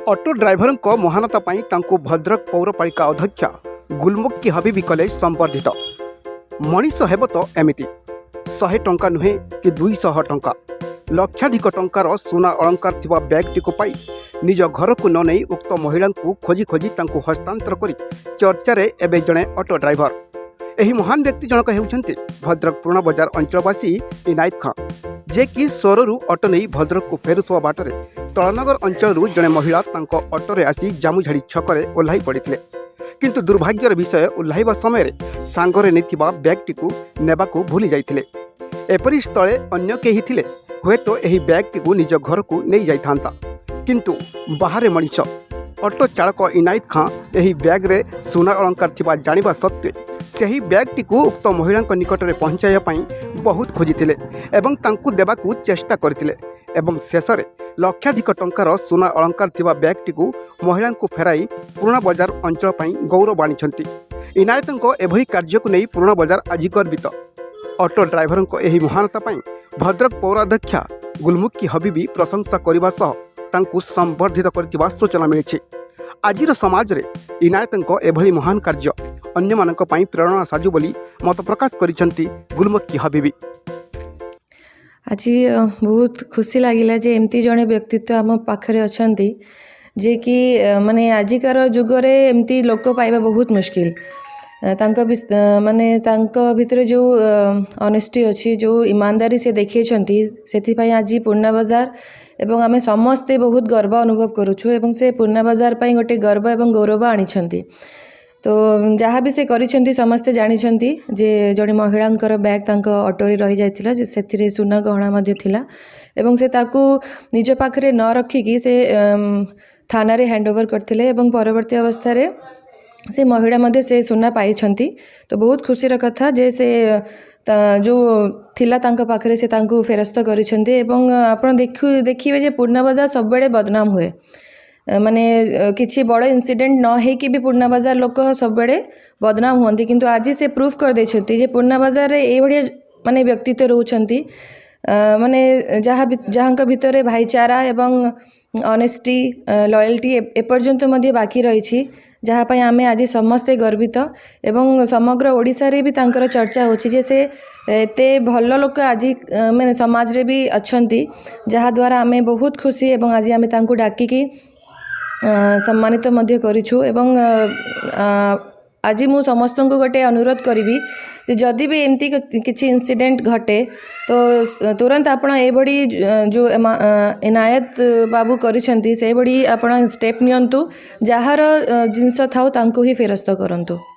Auto ଡ୍ରାଇଭରଙ୍କ ମହାନତା ପାଇଁ ତାଙ୍କୁ ଭଦ୍ରକ ପୌରପାଳିକା ଅଧ୍ୟକ୍ଷା ଗୁଲମୁଖୀ ହବିବି କଲେ ସମ୍ବର୍ଦ୍ଧିତ। ମଣିଷ ହେବ ତ ଏମିତି 100 ଟଙ୍କା ନୁହେଁ କି 200 ଟଙ୍କା, ଲକ୍ଷାଧିକ ଟଙ୍କାର ସୁନା ଅଳଙ୍କାର ଥିବା ବ୍ୟାଗ୍ଟିକୁ ପାଇ ନିଜ ଘରକୁ ନ ନେଇ ଉକ୍ତ ମହିଳାଙ୍କୁ ଖୋଜି ଖୋଜି ତାଙ୍କୁ ହସ୍ତାନ୍ତର କରି ଚର୍ଚ୍ଚାରେ ଏବେ ଜଣେ ଅଟୋ ଡ୍ରାଇଭର। ଏହି ମହାନ ବ୍ୟକ୍ତି ଜଣକ ହେଉଛନ୍ତି ଭଦ୍ରକ ପୁରୁଣା ବଜାର ଅଞ୍ଚଳବାସୀ ଇନାୟତ ଖାଁ, ଯେ କି ସୋରରୁ ଅଟୋ ନେଇ ଭଦ୍ରକକୁ ଫେରୁଥିବା ବାଟରେ ତଳନଗର ଅଞ୍ଚଳରୁ ଜଣେ ମହିଳା ତାଙ୍କ ଅଟୋରେ ଆସି ଜାମୁଝାଡ଼ି ଛକରେ ଓହ୍ଲାଇ ପଡ଼ିଥିଲେ। କିନ୍ତୁ ଦୁର୍ଭାଗ୍ୟର ବିଷୟ, ଓହ୍ଲାଇବା ସମୟରେ ସାଙ୍ଗରେ ନେଇଥିବା ବ୍ୟାଗ୍ଟିକୁ ନେବାକୁ ଭୁଲି ଯାଇଥିଲେ। ଏପରି ସ୍ଥଳେ ଅନ୍ୟ କେହି ଥିଲେ ହୁଏତ ଏହି ବ୍ୟାଗ୍ଟିକୁ ନିଜ ଘରକୁ ନେଇଯାଇଥାନ୍ତା। କିନ୍ତୁ ବାହାରେ ମଣିଷ ଅଟୋ ଚାଳକ ଇନାୟତ ଖାଁ ଏହି ବ୍ୟାଗ୍ରେ ସୁନା ଅଳଙ୍କାର ଥିବା ଜାଣିବା ସତ୍ତ୍ୱେ ସେହି ବ୍ୟାଗ୍ଟିକୁ ଉକ୍ତ ମହିଳାଙ୍କ ନିକଟରେ ପହଞ୍ଚାଇବା ପାଇଁ ବହୁତ ଖୋଜିଥିଲେ ଏବଂ ତାଙ୍କୁ ଦେବାକୁ ଚେଷ୍ଟା କରିଥିଲେ ଏବଂ ଶେଷରେ ଲକ୍ଷାଧିକ ଟଙ୍କାର ସୁନା ଅଳଙ୍କାର ଥିବା ବ୍ୟାଗ୍ଟିକୁ ମହିଳାଙ୍କୁ ଫେରାଇ ପୁରୁଣା ବଜାର ଅଞ୍ଚଳ ପାଇଁ ଗୌରବ ଆଣିଛନ୍ତି। ଇନାୟତଙ୍କ ଏଭଳି କାର୍ଯ୍ୟକୁ ନେଇ ପୁରୁଣା ବଜାର ଆଜି ଗର୍ବିତ। ଅଟୋ ଡ୍ରାଇଭରଙ୍କ ଏହି ମହାନତା ପାଇଁ ଭଦ୍ରକ ପୌରାଧ୍ୟକ୍ଷା ଗୁଲମୁଖୀ ହବିବି ପ୍ରଶଂସା କରିବା ସହ ତାଙ୍କୁ ସମ୍ବର୍ଦ୍ଧିତ କରିଥିବା ସୂଚନା ମିଳିଛି। ଆଜିର ସମାଜରେ ଇନାୟତଙ୍କ ଏଭଳି ମହାନ କାର୍ଯ୍ୟ ଅନ୍ୟମାନଙ୍କ ପାଇଁ ପ୍ରେରଣା ସାଜୁ ବୋଲି ମତ ପ୍ରକାଶ କରିଛନ୍ତି ଗୁଲମୁଖୀ ହବିବି। আজি ବହୁତ ଖୁସି ଲାଗିଲା ଯେ ଏମିତି ଜଣେ ବ୍ୟକ୍ତିତ୍ୱ ଆମ ପାଖରେ ଅଛନ୍ତି ଯେ କି ମାନେ ଆଜିକାର ଯୁଗରେ ଏମିତି ଲୋକ ପାଇବା ବହୁତ ମୁସ୍କିଲ। ତାଙ୍କ ଭିତରେ ଯେଉଁ ଅନେଷ୍ଟି ଅଛି, ଯେଉଁ ଇମାନଦାରୀ ସେ ଦେଖାଇଛନ୍ତି, ସେଥିପାଇଁ ଆଜି ପୂର୍ଣ୍ଣା ବଜାର ଏବଂ ଆମେ ସମସ୍ତେ ବହୁତ ଗର୍ବ ଅନୁଭବ କରୁଛୁ ଏବଂ ସେ ପୂର୍ଣ୍ଣା ବଜାର ପାଇଁ ଗୋଟେ ଗର୍ବ ଏବଂ ଗୌରବ ଆଣିଛନ୍ତି। ତ ଯାହା ବି ସେ କରିଛନ୍ତି ସମସ୍ତେ ଜାଣିଛନ୍ତି ଯେ ଜଣେ ମହିଳାଙ୍କର ବ୍ୟାଗ୍ ତାଙ୍କ ଅଟୋରେ ରହିଯାଇଥିଲା, ସେଥିରେ ସୁନା ଗହଣା ମଧ୍ୟ ଥିଲା ଏବଂ ସେ ତାକୁ ନିଜ ପାଖରେ ନ ରଖିକି ସେ ଥାନାରେ ହ୍ୟାଣ୍ଡ ଓଭର କରିଥିଲେ ଏବଂ ପରବର୍ତ୍ତୀ ଅବସ୍ଥାରେ ସେ ମହିଳା ମଧ୍ୟ ସେ ସୁନା ପାଇଛନ୍ତି। ତ ବହୁତ ଖୁସିର କଥା ଯେ ସେ ଯେଉଁ ଥିଲା ତାଙ୍କ ପାଖରେ ସେ ତାଙ୍କୁ ଫେରସ୍ତ କରିଛନ୍ତି ଏବଂ ଆପଣ ଦେଖିବେ ଯେ ପୂର୍ଣ୍ଣା ବଜାର ସବୁବେଳେ ବଦନାମ ହୁଏ। ମାନେ କିଛି ବଡ଼ ଇନସିଡେଣ୍ଟ ନ ହେଇକି ବି ପୂର୍ଣ୍ଣା ବଜାର ଲୋକ ସବୁବେଳେ ବଦନାମ ହୁଅନ୍ତି, କିନ୍ତୁ ଆଜି ସେ ପ୍ରୁଭ୍ କରିଦେଇଛନ୍ତି ଯେ ପୂର୍ଣ୍ଣା ବଜାରରେ ଏଇଭଳିଆ ମାନେ ବ୍ୟକ୍ତିତ୍ୱ ରହୁଛନ୍ତି, ମାନେ ଯାହାଙ୍କ ଭିତରେ ଭାଇଚାରା ଏବଂ ଅନେଷ୍ଟି, ଲୟାଲ୍ଟି ଏପର୍ଯ୍ୟନ୍ତ ମଧ୍ୟ ବାକି ରହିଛି, ଯାହା ପାଇଁ ଆମେ ଆଜି ସମସ୍ତେ ଗର୍ବିତ ଏବଂ ସମଗ୍ର ଓଡ଼ିଶାରେ ବି ତାଙ୍କର ଚର୍ଚ୍ଚା ହେଉଛି ଯେ ସେ ଏତେ ଭଲ ଲୋକ ଆଜି ମାନେ ସମାଜରେ ବି ଅଛନ୍ତି, ଯାହାଦ୍ୱାରା ଆମେ ବହୁତ ଖୁସି ଏବଂ ଆଜି ଆମେ ତାଙ୍କୁ ଡାକିକି ସମ୍ମାନିତ ମଧ୍ୟ କରିଛୁ। ଏବଂ ଆଜି ମୁଁ ସମସ୍ତଙ୍କୁ ଗୋଟେ ଅନୁରୋଧ କରିବି ଯେ ଯଦି ବି ଏମିତି କିଛି ଇନସିଡେଣ୍ଟ ଘଟେ ତ ତୁରନ୍ତ ଆପଣ ଏଇଭଳି ଯେଉଁ ଇନାୟତ ବାବୁ କରିଛନ୍ତି ସେଇଭଳି ଆପଣ ଷ୍ଟେପ୍ ନିଅନ୍ତୁ, ଯାହାର ଜିନିଷ ଥାଉ ତାଙ୍କୁ ହିଁ ଫେରସ୍ତ କରନ୍ତୁ।